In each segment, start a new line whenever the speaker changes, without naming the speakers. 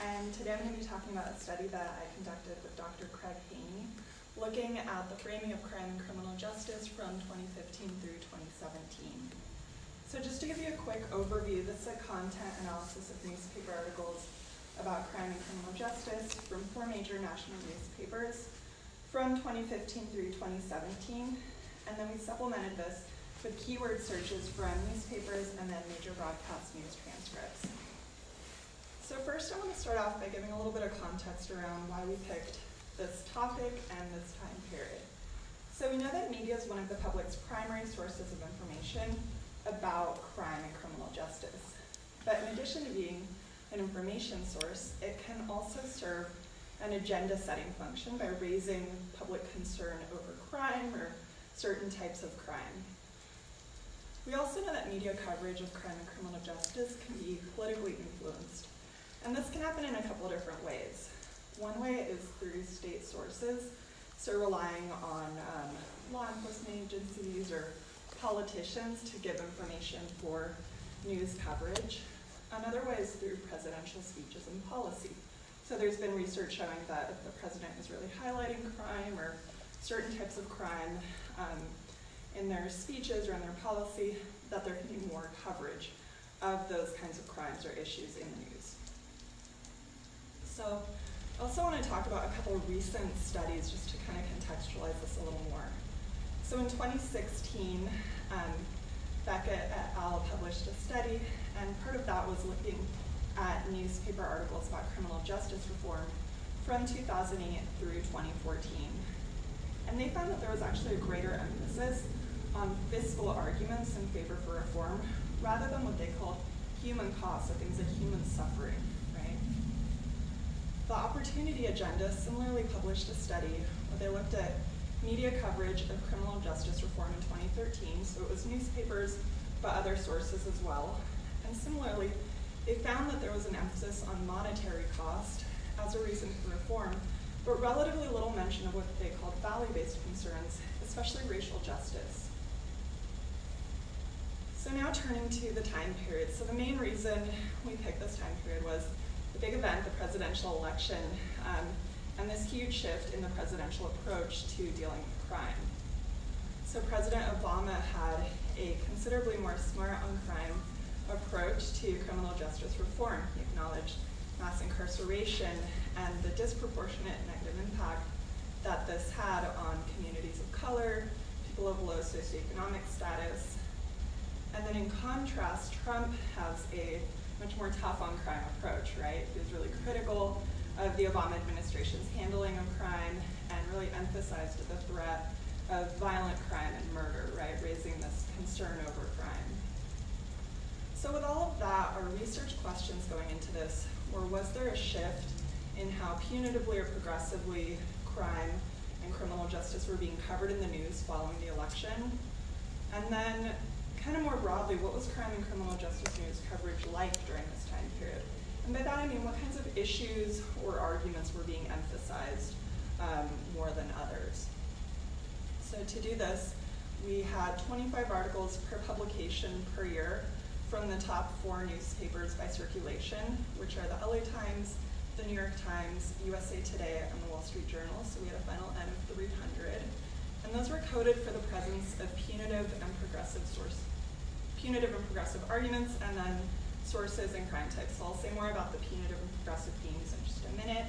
and today I'm going to be talking about a study that I conducted with Dr. Cruz Any, looking at the framing of crime and criminal justice from 2015 through 2017. So just to give you a quick overview, this is a content analysis of newspaper articles about crime and criminal justice from 4 major national newspapers from 2015 through 2017, and then we supplemented this with keyword searches from newspapers and then major broadcast news transcripts. So first I want to start off by giving a little bit of context around why we picked this topic and this time period. So we know that media is one of the public's primary sources of information about crime and criminal justice. But in addition to being an information source, it can also serve an agenda setting function by raising public concern over crime or certain types of crime. We also know that media coverage of crime and criminal justice can be politically influenced. And this can happen in a couple of different ways. One way is through state sources, so relying on law enforcement agencies or politicians to give information for news coverage. Another way is through presidential speeches and policy. So there's been research showing that if the president is really highlighting crime or certain types of crime in their speeches or in their policy, that there can be more coverage of those kinds of crimes or issues in the news. So I also want to talk about a couple of recent studies just to kind of contextualize this a little more. So in 2016, Beckett et al. Published a study, and part of that was looking at newspaper articles about criminal justice reform from 2008 through 2014. And they found that there was actually a greater emphasis on fiscal arguments in favor for reform rather than what they called human costs, so things like human suffering, right? The Opportunity Agenda similarly published a study where they looked at media coverage of criminal justice reform in 2013, so it was newspapers, but other sources as well. And similarly, they found that there was an emphasis on monetary cost as a reason for reform, but relatively little mention of what they called value-based concerns, especially racial justice. So now turning to the time period. So the main reason we picked this time period was the big event, the presidential election, and this huge shift in the presidential approach to dealing with crime. So President Obama had a considerably more smart on crime approach to criminal justice reform. He acknowledged mass incarceration and the disproportionate negative impact that this had on communities of color, people of low socioeconomic status. And then in contrast, Trump has a much more tough on crime approach, right? He was really critical of the Obama administration's handling of crime and really emphasized the threat of violent crime and murder, right? Raising this concern over crime. So with all of that, our research questions going into this were, was there a shift in how punitively or progressively crime and criminal justice were being covered in the news following the election? And then, kind of more broadly, what was crime and criminal justice news coverage like during this time period? And by that I mean, what kinds of issues or arguments were being emphasized more than others? So to do this, we had 25 articles per publication per year from the top 4 newspapers by circulation, which are the LA Times, the New York Times, USA Today, and the Wall Street Journal. So we had a final N of 300. And those were coded for the presence of punitive and progressive arguments, and then sources and crime types. So I'll say more about the punitive and progressive themes in just a minute.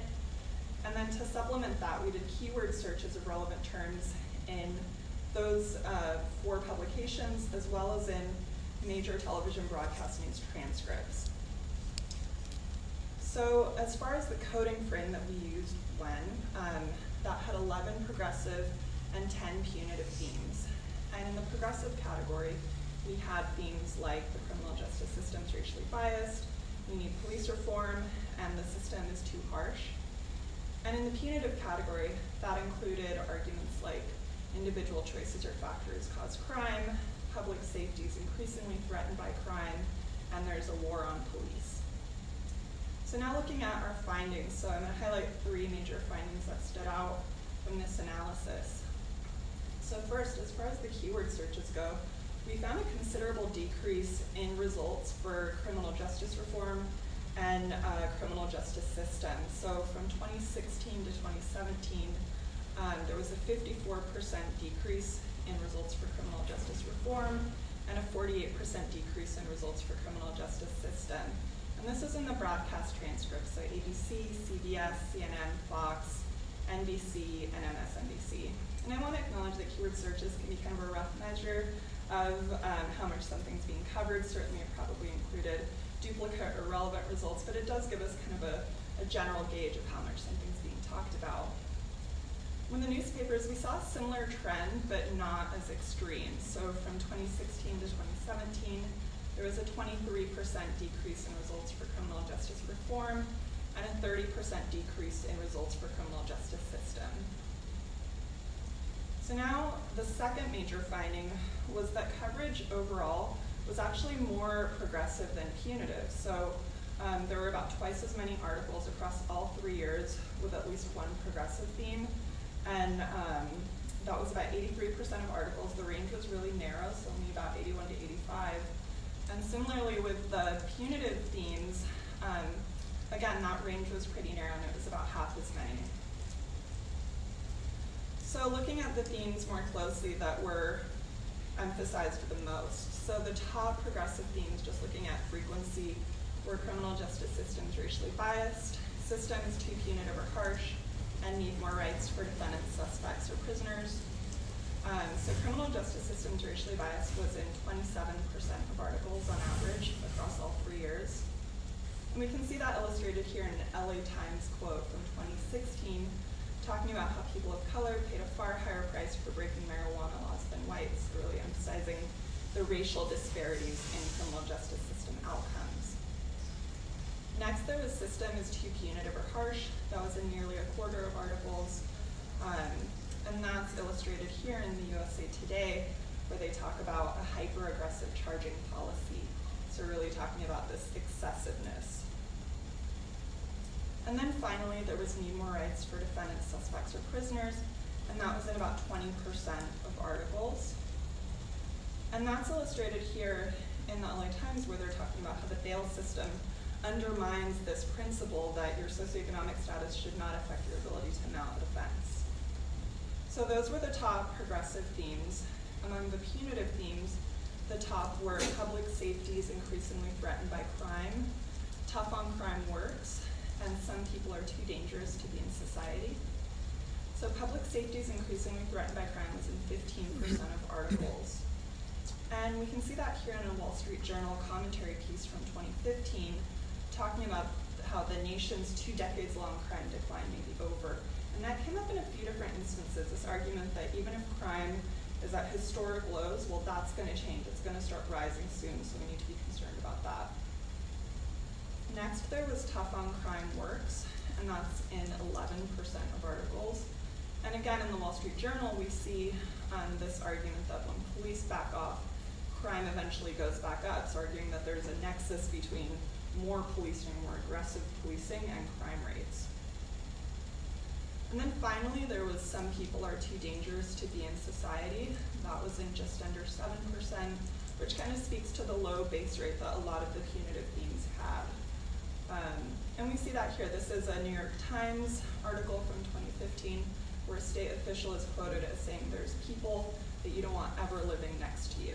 And then to supplement that, we did keyword searches of relevant terms in those 4 publications, as well as in major television broadcast news transcripts. So as far as the coding frame that we used that had 11 progressive and 10 punitive themes. And in the progressive category, we had themes like the criminal justice system is racially biased, we need police reform, and the system is too harsh. And in the punitive category, that included arguments like individual choices or factors cause crime, public safety is increasingly threatened by crime, and there's a war on police. So now looking at our findings, so I'm going to highlight 3 major findings that stood out from this analysis. So first, as far as the keyword searches go, we found a considerable decrease in results for criminal justice reform and criminal justice system. So from 2016 to 2017, there was a 54% decrease in results for criminal justice reform and a 48% decrease in results for criminal justice system. And this is in the broadcast transcripts, so ABC, CBS, CNN, Fox, NBC, and MSNBC. And I want to acknowledge that keyword searches can be kind of a rough measure of how much something's being covered. Certainly it probably included duplicate or relevant results, but it does give us kind of a general gauge of how much something's being talked about. In the newspapers, we saw a similar trend, but not as extreme. So from 2016 to 2017, there was a 23% decrease in results for criminal justice reform and a 30% decrease in results for criminal justice system. So now the second major finding was that coverage overall was actually more progressive than punitive. So there were about twice as many articles across all 3 years with at least one progressive theme. And that was about 83% of articles. The range was really narrow, so only about 81 to 85. And similarly with the punitive themes, again, that range was pretty narrow and it was about half as many. So looking at the themes more closely that were emphasized the most. So the top progressive themes, just looking at frequency, were criminal justice systems racially biased, systems too punitive or harsh, and need more rights for defendants, suspects, or prisoners. So criminal justice systems racially biased was in 27% of articles on average across all 3 years. And we can see that illustrated here in an LA Times quote from 2016, talking about how people of color paid a far higher price for breaking marijuana laws than whites, really emphasizing the racial disparities in criminal justice system outcomes. Next, there was system is too punitive or harsh. That was in nearly a quarter of articles. And that's illustrated here in the USA Today, where they talk about a hyper-aggressive charging policy. So really talking about this excessiveness. And then finally, there was need more rights for defendants, suspects, or prisoners, and that was in about 20% of articles. And that's illustrated here in the LA Times, where they're talking about how the bail system undermines this principle that your socioeconomic status should not affect your ability to mount a defense. So those were the top progressive themes. Among the punitive themes, the top were public safety is increasingly threatened by crime, tough on crime works, and some people are too dangerous to be in society. So public safety is increasingly threatened by crime was in 15% of articles. And we can see that here in a Wall Street Journal commentary piece from 2015, talking about how the nation's 2 decades-long crime decline may be over. And that came up in a few different instances, this argument that even if crime is at historic lows, well, that's going to change. It's going to start rising soon, so we need to be concerned about that. Next, there was tough on crime works, and that's in 11% of articles. And again, in the Wall Street Journal, we see this argument that when police back off, crime eventually goes back up. It's arguing that there's a nexus between more policing, more aggressive policing, and crime rates. And then finally, there was some people are too dangerous to be in society. That was in just under 7%, which kind of speaks to the low base rate that a lot of the punitive themes had. And we see that here. This is a New York Times article from 2015 where a state official is quoted as saying there's people that you don't want ever living next to you.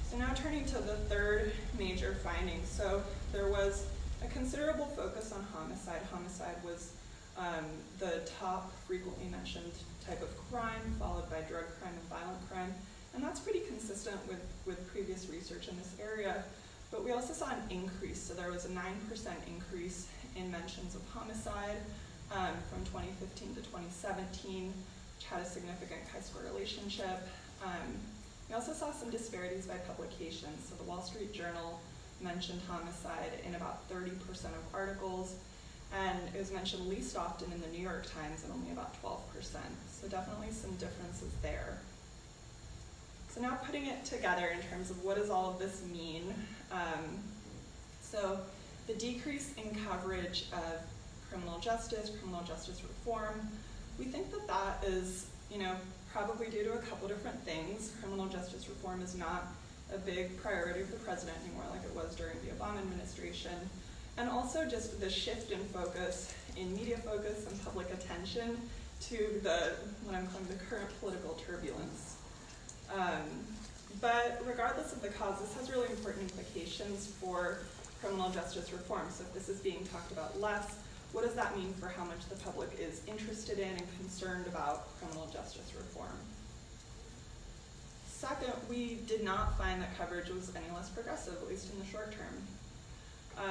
So now turning to the third major finding. So there was a considerable focus on homicide. Homicide was the top frequently mentioned type of crime, followed by drug crime and violent crime. And that's pretty consistent with previous research in this area. But we also saw an increase. So there was a 9% increase in mentions of homicide from 2015 to 2017, which had a significant chi-square relationship. We also saw some disparities by publication. So the Wall Street Journal mentioned homicide in about 30% of articles, and it was mentioned least often in the New York Times at only about 12%. So definitely some differences there. So now putting it together in terms of what does all of this mean. So the decrease in coverage of criminal justice reform, we think that that is, probably due to a couple different things. Criminal justice reform is not a big priority of the president anymore like it was during the Obama administration. And also just the shift in focus, in media focus and public attention to what I'm calling the current political turbulence. But regardless of the cause, this has really important implications for criminal justice reform. So if this is being talked about less, what does that mean for how much the public is interested in and concerned about criminal justice reform? Second, we did not find that coverage was any less progressive, at least in the short term.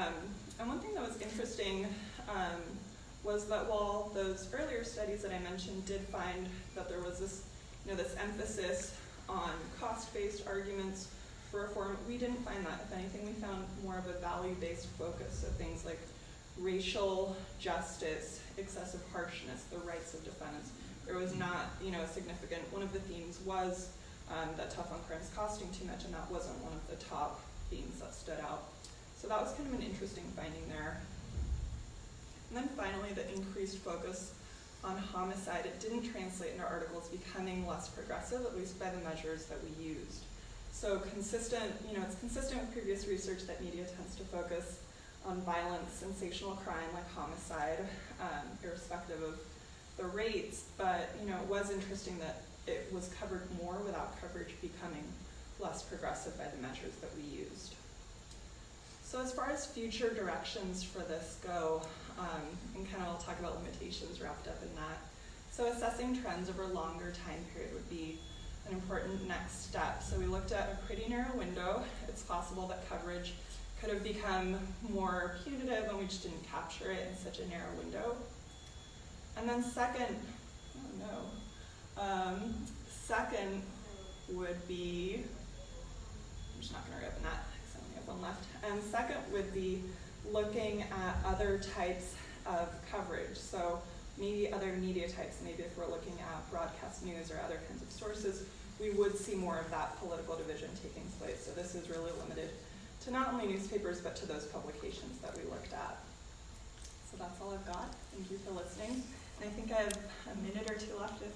And one thing that was interesting was that while those earlier studies that I mentioned did find that there was this, this emphasis on cost-based arguments for reform, we didn't find that. If anything, we found more of a value-based focus, so things like racial justice, excessive harshness, the rights of defendants. There was not, a significant, one of the themes was that tough on crime is costing too much, and that wasn't one of the top themes that stood out. So that was kind of an interesting finding there. And then finally, the increased focus on homicide, it didn't translate into articles becoming less progressive, at least by the measures that we used. So consistent, it's consistent with previous research that media tends to focus on violent, sensational crime like homicide, irrespective of the rates, but it was interesting that it was covered more without coverage becoming less progressive by the measures that we used. So as far as future directions for this go, and kind of I'll talk about limitations wrapped up in that. So assessing trends over a longer time period would be an important next step. So we looked at a pretty narrow window. It's possible that coverage could have become more punitive and we just didn't capture it in such a narrow window. And then second would be, I'm just not going to hurry up in that because I only have one left. And second would be looking at other types of coverage. So maybe other media types, maybe if we're looking at broadcast news or other kinds of sources, we would see more of that political division taking place. So this is really limited to not only newspapers, but to those publications that we looked at. So that's all I've got. Thank you for listening. And I think I have a minute or two left if